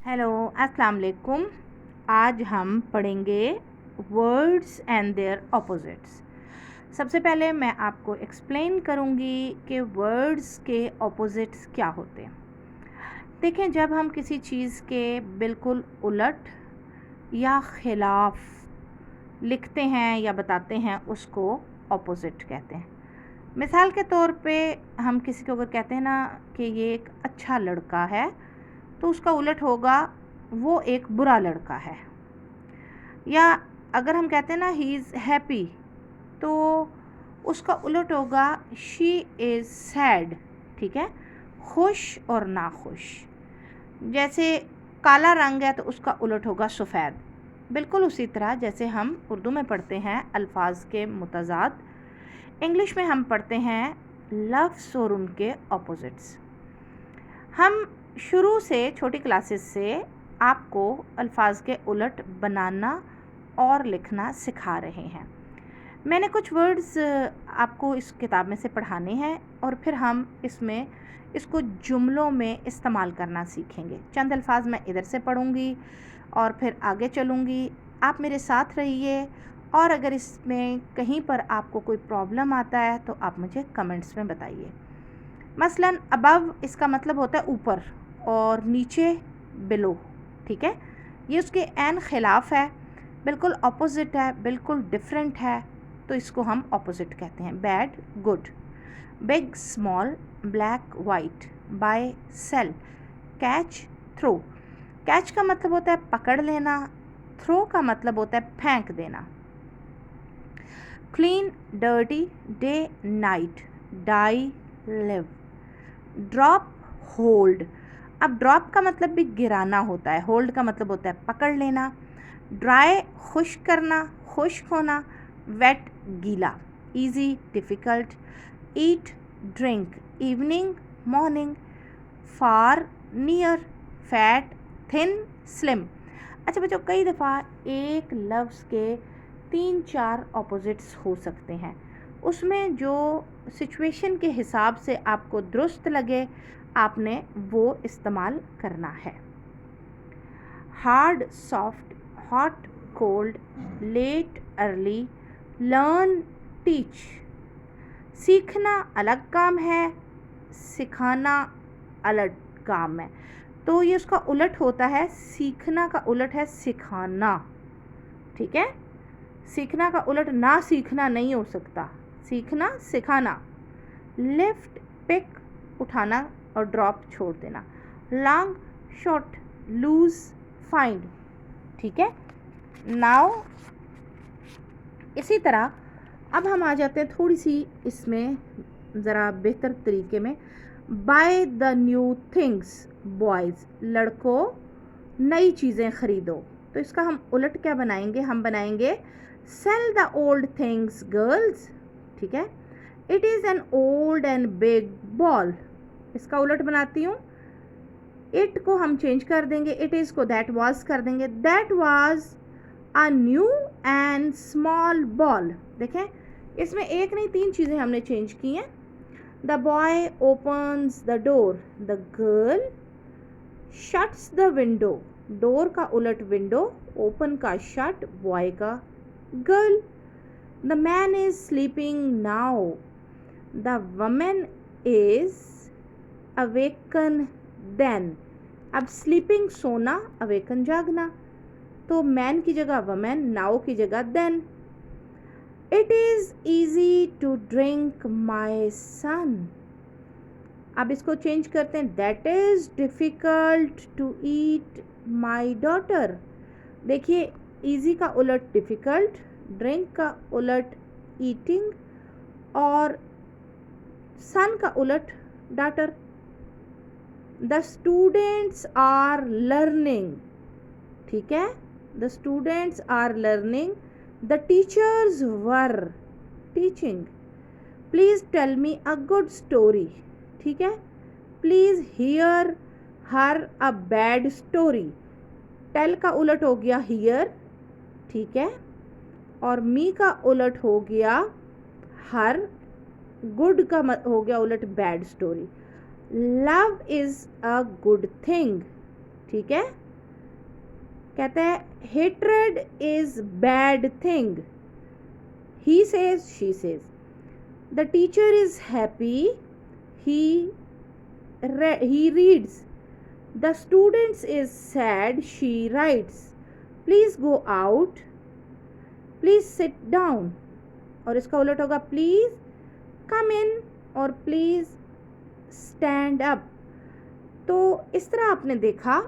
Hello, अस्सलाम वालेकुम। आज हम पढ़ेंगे वर्ड्स एंड देयर ऑपोजिट्स। सबसे पहले मैं आपको एक्सप्लेन करूँगी कि वर्ड्स के ऑपोजिट्स क्या होते हैं। देखें, जब हम किसी चीज़ के बिल्कुल उलट या ख़िलाफ़ लिखते हैं या बताते हैं, उसको ऑपोजिट कहते हैं। मिसाल के तौर पे हम किसी को अगर कहते हैं ना कि ये एक अच्छा लड़का है, तो उसका उलट होगा वो एक बुरा लड़का है। या अगर हम कहते हैं ना ही इज़ हैप्पी, तो उसका उलट होगा शी इज़ सैड। ठीक है, खुश और ना खुश। जैसे काला रंग है तो उसका उलट होगा सफ़ेद। बिल्कुल उसी तरह जैसे हम उर्दू में पढ़ते हैं अल्फाज के मुतज़ाद, इंग्लिश में हम पढ़ते हैं लफ्ज़ और उनके ऑपोजिट्स। हम शुरू से छोटी क्लासेस से आपको अल्फाज के उलट बनाना और लिखना सिखा रहे हैं। मैंने कुछ वर्ड्स आपको इस किताब में से पढ़ाने हैं और फिर हम इसको जुमलों में इस्तेमाल करना सीखेंगे। चंद अल्फाज मैं इधर से पढ़ूंगी और फिर आगे चलूंगी। आप मेरे साथ रहिए, और अगर इसमें कहीं पर आपको कोई प्रॉब्लम आता है तो आप मुझे कमेंट्स में बताइए। मसलन अबव इसका मतलब होता है ऊपर, और नीचे बिलो। ठीक है, ये उसके एन खिलाफ है, बिल्कुल ऑपोजिट है, बिल्कुल डिफरेंट है, तो इसको हम ऑपोजिट कहते हैं। Bad good, big small, black white, buy sell, catch throw. Catch का मतलब होता है पकड़ लेना, थ्रो का मतलब होता है फेंक देना। Clean dirty, day night, die live, drop hold. अब ड्रॉप का मतलब भी गिराना होता है, होल्ड का मतलब होता है पकड़ लेना। ड्राई खुश्क करना, खुश्क होना। वेट गीला, easy difficult. Eat drink, evening morning. Far near, fat thin slim. अच्छा बच्चों, कई दफ़ा एक लफ्ज़ के 3-4 ऑपोजिट्स हो सकते हैं। उसमें जो सिचुएशन के हिसाब से आपको दुरुस्त लगे, आपने वो इस्तेमाल करना है। Hard soft, hot cold, late early, learn teach. सीखना अलग काम है, सिखाना अलग काम है। तो ये उसका उलट होता है, सीखना का उलट है सिखाना। ठीक है, सीखना का उलट ना सीखना नहीं हो सकता, सीखना सिखाना। लिफ्ट पिक, उठाना, और ड्रॉप छोड़ देना। Long short, loose find. ठीक है, नाउ इसी तरह अब हम आ जाते हैं थोड़ी सी इसमें ज़रा बेहतर तरीके में। By the new things boys, लड़कों नई चीज़ें ख़रीदो। तो इसका हम उलट क्या बनाएंगे? हम बनाएंगे sell the old things girls. ठीक है, it is an old and big ball. इसका उलट बनाती हूँ, इट को हम चेंज कर देंगे, इट इज़ को दैट वाज कर देंगे। That was a new and small ball. देखें, इसमें एक नहीं 3 चीज़ें हमने चेंज की हैं। The boy opens the door, the girl shuts the window. Door का उलट विंडो, ओपन का शट, बॉय का girl. The man is sleeping now, the women is awaken then. अब स्लीपिंग सोना, अवेकन जागना, तो मैन की जगह वमेन, नाउ की जगह then. It is easy to drink my son. अब इसको चेंज करते हैं, that is difficult to eat my daughter. देखिए, ईजी का उलट डिफ़िकल्ट, ड्रिंक का उलट ईटिंग, और सन का उलट daughter. The students are learning. ठीक है, the students are learning, the teachers were teaching. Please tell me a good story. ठीक है, please hear her a bad story. Tell का उलट हो गया हियर। ठीक है, और मी का उलट हो गया हर, गुड का हो गया उलट bad story. Love is a good thing. ठीक है, कहता है hatred is bad thing, he says, she says. The teacher is happy, he reads. The students is sad, she writes. Please go out, please sit down. और इसका उलट होगा please come इन और please stand up. तो इस तरह आपने देखा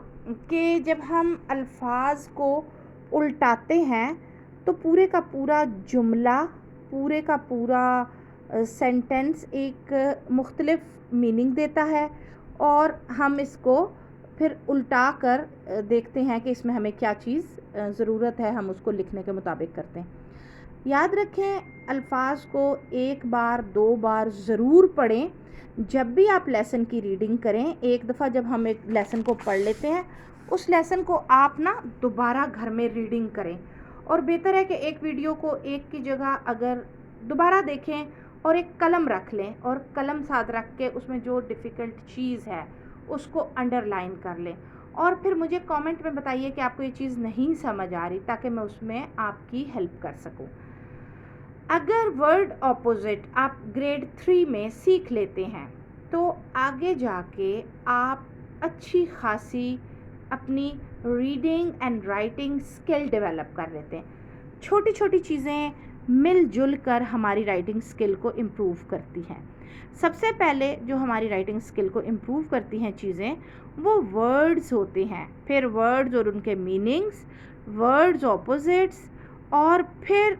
कि जब हम अल्फाज को उल्टाते हैं तो पूरे का पूरा जुमला, पूरे का पूरा सेंटेंस एक मुख्तलिफ मीनिंग देता है और हम इसको फिर उल्टा कर देखते हैं कि इसमें हमें क्या चीज़ ज़रूरत है, हम उसको लिखने के मुताबिक करते हैं। याद रखें, अल्फाज को एक बार दो बार ज़रूर पढ़ें। जब भी आप लेसन की रीडिंग करें, एक दफ़ा जब हम एक लेसन को पढ़ लेते हैं, उस लेसन को आप ना दोबारा घर में रीडिंग करें। और बेहतर है कि एक वीडियो को एक की जगह अगर दोबारा देखें और एक कलम रख लें और कलम साथ रख के उसमें जो डिफ़िकल्ट चीज़ है उसको अंडरलाइन कर लें और फिर मुझे कमेंट में बताइए कि आपको ये चीज़ नहीं समझ आ रही, ताकि मैं उसमें आपकी हेल्प कर सकूं। अगर वर्ड ऑपोजिट आप ग्रेड 3 में सीख लेते हैं तो आगे जाके आप अच्छी खासी अपनी reading and writing skill develop कर लेते हैं। छोटी छोटी चीज़ें मिलजुल कर हमारी राइटिंग स्किल को इम्प्रूव करती हैं। सबसे पहले जो हमारी राइटिंग स्किल को इम्प्रूव करती हैं चीज़ें, वो वर्ड्स होते हैं, फिर वर्ड्स और उनके मीनिंग्स, वर्ड्स ऑपोजिट्स, और फिर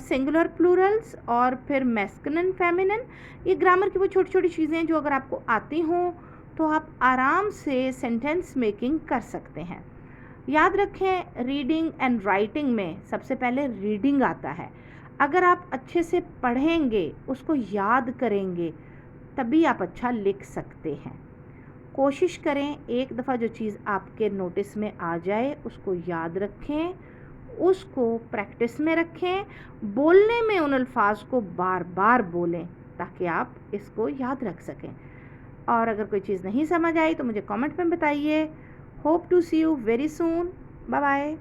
सिंगुलर प्लूरल्स, और फिर मैस्कुलिन फेमिनिन। ये ग्रामर की वो छोटी छोटी चीज़ें जो अगर आपको आती हों तो आप आराम से सेंटेंस मेकिंग कर सकते हैं। याद रखें, रीडिंग एंड राइटिंग में सबसे पहले रीडिंग आता है। अगर आप अच्छे से पढ़ेंगे, उसको याद करेंगे, तभी आप अच्छा लिख सकते हैं। कोशिश करें एक दफ़ा जो चीज़ आपके नोटिस में आ जाए उसको याद रखें, उसको प्रैक्टिस में रखें, बोलने में उन अल्फाज को बार बार बोलें ताकि आप इसको याद रख सकें। और अगर कोई चीज़ नहीं समझ आई तो मुझे कमेंट में बताइए। Hope to see you very soon. Bye bye.